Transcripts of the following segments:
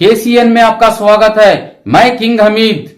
KCN में आपका स्वागत है। मैं किंग हमीद।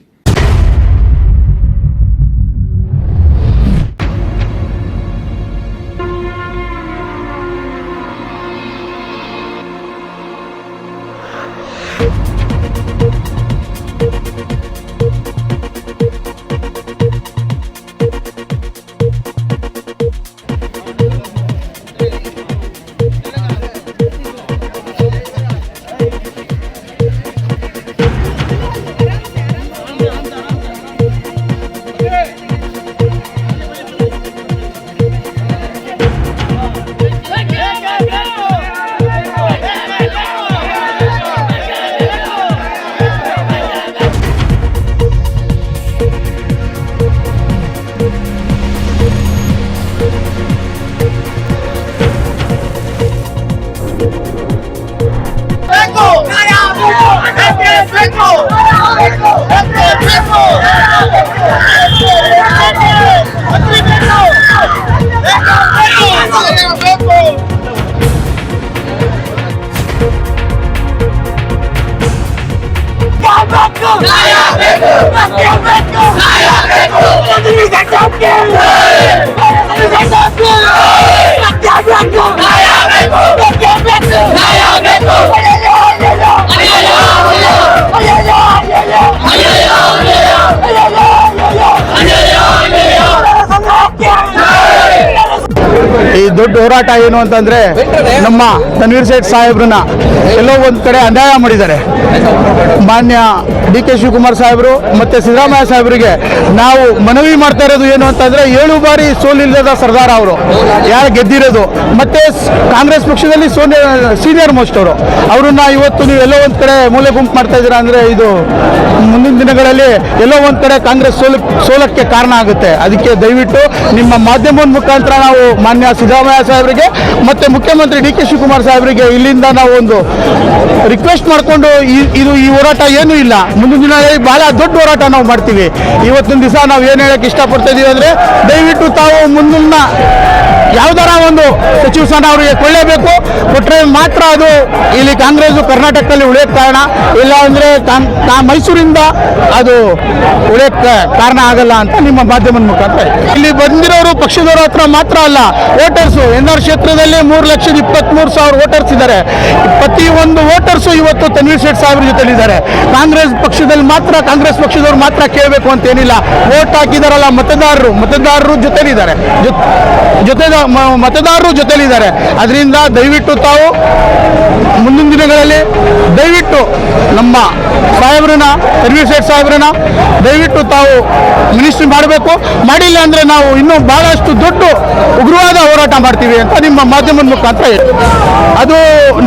ಈ ದೊಡ್ಡ ಹೋರಾಟ ಏನು ಅಂತಂದ್ರೆ ನಮ್ಮ ತನ್ವೀರ್ ಸೇಠ್ ಸಾಹೇಬ್ರನ್ನ ಎಲ್ಲೋ ಒಂದ್ ಕಡೆ ಅನ್ಯಾಯ ಮಾಡಿದ್ದಾರೆ. ಮಾನ್ಯ DK ಶಿವಕುಮಾರ್ ಸಾಹೇಬರು ಮತ್ತೆ ಸಿದ್ದರಾಮಯ್ಯ ಸಾಹೇಬರಿಗೆ ನಾವು ಮನವಿ ಮಾಡ್ತಾ ಇರೋದು ಏನು ಅಂತಂದ್ರೆ 7 ಬಾರಿ ಸೋಲಿಲ್ಲದ ಸರ್ದಾರ ಅವರು ಯಾರು ಗೆದ್ದಿರೋದು, ಮತ್ತೆ ಕಾಂಗ್ರೆಸ್ ಪಕ್ಷದಲ್ಲಿ ಸೀನಿಯರ್ ಮೋಸ್ಟ್ ಅವ್ರನ್ನ ಇವತ್ತು ನೀವು ಎಲ್ಲೋ ಒಂದ್ ಕಡೆ ಮೂಲೆ ಗುಂಪು ಮಾಡ್ತಾ ಇದ್ದೀರಾ ಅಂದ್ರೆ ಇದು ಮುಂದಿನ ದಿನಗಳಲ್ಲಿ ಎಲ್ಲೋ ಒಂದ್ ಕಡೆ ಕಾಂಗ್ರೆಸ್ ಸೋಲಕ್ಕೆ ಕಾರಣ ಆಗುತ್ತೆ. ಅದಕ್ಕೆ ದಯವಿಟ್ಟು ನಿಮ್ಮ ಮಾಧ್ಯಮದ ಮುಖಾಂತರ ನಾವು ಮಾನ್ಯ ಸಿದ್ದರಾಮಯ್ಯ ಸಾಹೇಬರಿಗೆ ಮತ್ತೆ ಮುಖ್ಯಮಂತ್ರಿ DK ಶಿವಕುಮಾರ್ ಸಾಹೇಬರಿಗೆ ಇಲ್ಲಿಂದ ನಾವು ಒಂದು ರಿಕ್ವೆಸ್ಟ್ ಮಾಡಿಕೊಂಡು ಈ ಹೋರಾಟ ಏನೂ ಇಲ್ಲ, ಮುಂದಿನ ದಿನಗಳಲ್ಲಿ ಬಹಳ ದೊಡ್ಡ ಹೋರಾಟ ನಾವು ಮಾಡ್ತೀವಿ. ಇವತ್ತಿನ ದಿವಸ ನಾವು ಏನು ಹೇಳಕ್ಕೆ ಇಷ್ಟಪಡ್ತಾ ಇದೀವಿ ಅಂದ್ರೆ ದಯವಿಟ್ಟು ತಾವು ಮುಂದಿನ ಯಾವ್ದಾರ ಒಂದು ಸಚಿವ ಸ್ಥಾನ ಅವರಿಗೆ ಕೊಳ್ಳೇಬೇಕು, ಕೊಟ್ಟರೆ ಮಾತ್ರ ಅದು ಇಲ್ಲಿ ಕಾಂಗ್ರೆಸ್ ಕರ್ನಾಟಕದಲ್ಲಿ ಉಳಿಯೋಕ್ಕೆ ಕಾರಣ, ಇಲ್ಲ ಅಂದ್ರೆ ಮೈಸೂರಿಂದ ಅದು ಉಳಿಯೋಕ್ಕೆ ಕಾರಣ ಆಗಲ್ಲ ಅಂತ ನಿಮ್ಮ ಮಾಧ್ಯಮದ ಮುಖಾಂತರ. ಇಲ್ಲಿ ಬಂದಿರೋರು ಪಕ್ಷದವರ ಹತ್ರ ಮಾತ್ರ ಅಲ್ಲ, ವೋಟರ್ಸು NR ಕ್ಷೇತ್ರದಲ್ಲಿ 3,23,000 ವೋಟರ್ಸ್ ಇದ್ದಾರೆ. ಪ್ರತಿಯೊಂದು ವೋಟರ್ಸು ಇವತ್ತು ತನ್ವೀರ್ ಸೇಠ್ ಸಾಹೇಬ್ರ ಜೊತೆಲಿದ್ದಾರೆ. ಕಾಂಗ್ರೆಸ್ ಪಕ್ಷದಲ್ಲಿ ಮಾತ್ರ ಕಾಂಗ್ರೆಸ್ ಪಕ್ಷದವ್ರು ಮಾತ್ರ ಕೇಳಬೇಕು ಅಂತ ಏನಿಲ್ಲ, ವೋಟ್ ಹಾಕಿದಾರಲ್ಲ ಮತದಾರರು ಜೊತೆಲಿದ್ದಾರೆ, ಮತದಾರರು ಜೊತೆಲಿದ್ದಾರೆ. ಅದರಿಂದ ದಯವಿಟ್ಟು ತಾವು ಮುಂದಿನ ದಿನಗಳಲ್ಲಿ ದಯವಿಟ್ಟು ನಮ್ಮ ಸಾಹೇಬ್ರನ್ನ ತನ್ವೀರ್ ಸೇಠ್ ಸಾಹೇಬ್ರನ್ನ ದಯವಿಟ್ಟು ತಾವು ಮಿನಿಸ್ಟ್ರಿ ಮಾಡಬೇಕು. ಮಾಡಿಲ್ಲ ಅಂದ್ರೆ ನಾವು ಇನ್ನೂ ಬಹಳಷ್ಟು ದೊಡ್ಡ ಉಗ್ರವಾದ ಹೋರಾಟ ಮಾಡ್ತೀವಿ ಅಂತ ನಿಮ್ಮ ಮಾಧ್ಯಮದ ಮುಖಾಂತರ ಹೇಳಿ. ಅದು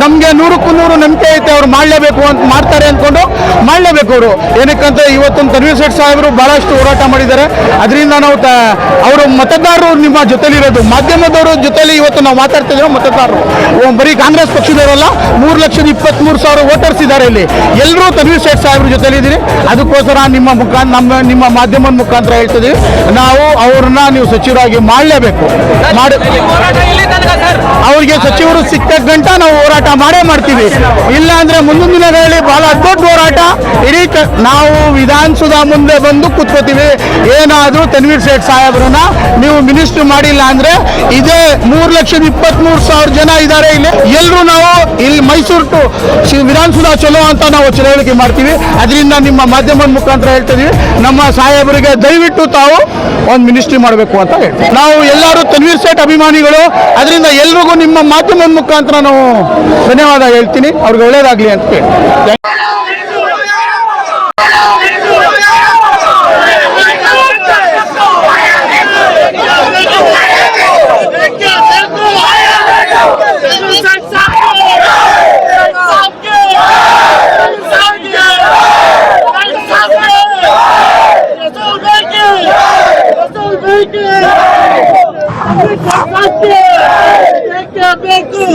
ನಮಗೆ 100ಕ್ಕೂ 100 ನಂಬಿಕೆ ಐತೆ, ಅವ್ರು ಮಾಡಲೇಬೇಕು ಅಂತ ಮಾಡ್ತಾರೆ ಅಂದ್ಕೊಂಡು ಮಾಡಲೇಬೇಕು ಅವರು. ಏನಕ್ಕಂತ ಇವತ್ತೊಂದು ತನ್ವೀರ್ ಸೇಠ್ ಸಾಹೇಬರು ಬಹಳಷ್ಟು ಹೋರಾಟ ಮಾಡಿದ್ದಾರೆ. ಅದರಿಂದ ನಾವು ಅವರು ಮತದಾರರು ನಿಮ್ಮ ಜೊತೆಲಿರೋದು, ಮಾಧ್ಯಮದವರು ಜೊತೆಲಿ ಇವತ್ತು ನಾವು ಮಾತಾಡ್ತಿದ್ದೇವೆ. ಮತದಾರರು ಬರೀ ಕಾಂಗ್ರೆಸ್ ಪಕ್ಷದವರಲ್ಲ, 3,23,000 ವೋಟರ್ಸ್ ಇದ್ದಾರೆ ಇಲ್ಲಿ, ಎಲ್ಲರೂ ತನ್ವೀರ್ ಸೇಠ್ ಸಾಹೇಬ್ರ ಜೊತೆಲಿದ್ದೀರಿ. ಅದಕ್ಕೋಸ್ಕರ ನಿಮ್ಮ ಮಾಧ್ಯಮದ ಮುಖಾಂತರ ಹೇಳ್ತಿದ್ದೀವಿ, ನಾವು ಅವ್ರನ್ನ ನೀವು ಸಚಿವರಾಗಿ ಮಾಡಲೇಬೇಕು. ಅವ್ರಿಗೆ ಸಚಿವರು ಸಿಕ್ಕ ಗಂಟ ನಾವು ಹೋರಾಟ ಮಾಡೇ ಮಾಡ್ತೀವಿ. ಇಲ್ಲ ಅಂದ್ರೆ ಮುಂದಿನ ದಿನಗಳಲ್ಲಿ ಬಹಳ ದೊಡ್ಡ ಹೋರಾಟ ಇಡೀ ನಾವು ವಿಧಾನಸೌಧ ಮುಂದೆ ಬಂದು ಕೂತ್ಕೋತೀವಿ. ಏನಾದ್ರೂ ತನ್ವೀರ್ ಸೇಠ್ ಸಾಹೇಬ್ರನ್ನ ನೀವು ಮಿನಿಸ್ಟರ್ ಮಾಡಿಲ್ಲ ಅಂದ್ರೆ ಇದೇ 3,23,000 ಜನ ಇದ್ದಾರೆ ಇಲ್ಲಿ, ಎಲ್ಲರೂ ನಾವು ಇಲ್ಲಿ ಮೈಸೂರು ಟು ವಿಧಾನಸೌಧ ಚಲೋ ಅಂತ ನಾವು ಚಳವಳಿಕೆ ಮಾಡ್ತೀವಿ. ಅದರಿಂದ ನಿಮ್ಮ ಮಾಧ್ಯಮದ ಮುಖಾಂತರ ಹೇಳ್ತಿದೀವಿ, ನಮ್ಮ ಸಾಹೇಬರಿಗೆ ದಯವಿಟ್ಟು ತಾವು ಒಂದು ಮಿನಿಸ್ಟ್ರಿ ಮಾಡಬೇಕು ಅಂತ ಹೇಳ್ತೀವಿ. ನಾವು ಎಲ್ಲರೂ ತನ್ವೀರ್ ಸೇಠ್ ಅಭಿಮಾನಿಗಳು, ಅದರಿಂದ ಎಲ್ರಿಗೂ ನಿಮ್ಮ ಮಾಧ್ಯಮದ ಮುಖಾಂತರ ನಾವು ಧನ್ಯವಾದ ಹೇಳ್ತೀನಿ. ಅವ್ರಿಗೆ ಒಳ್ಳೇದಾಗ್ಲಿ ಅಂತ ಹೇಳಿ. ಬೇಕು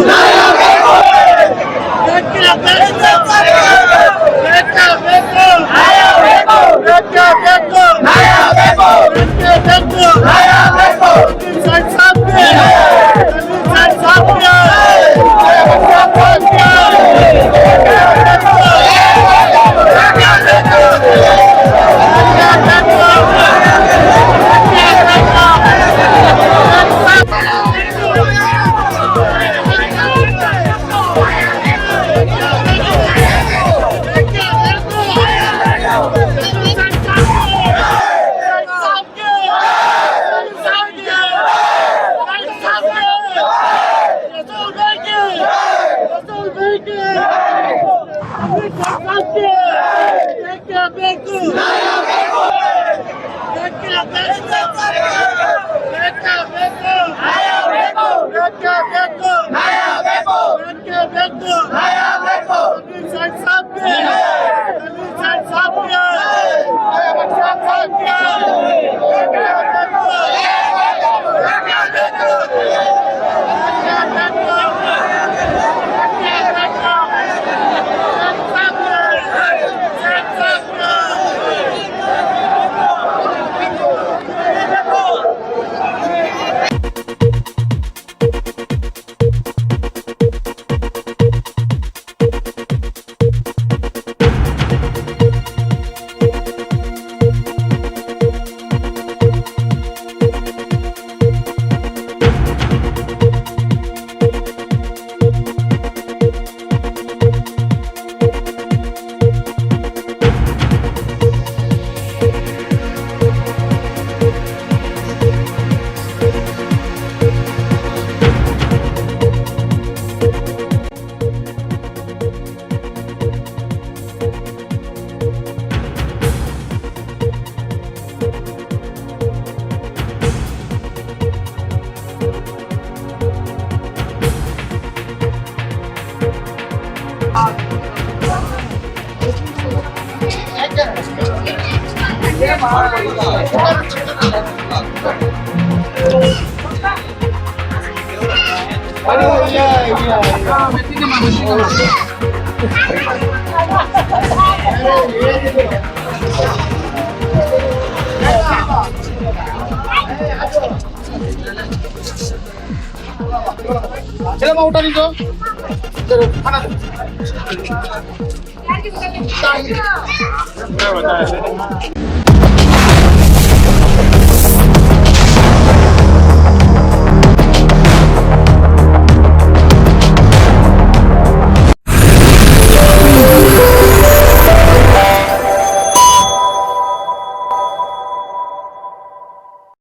चलो उठा दीजिए खाना क्या बताया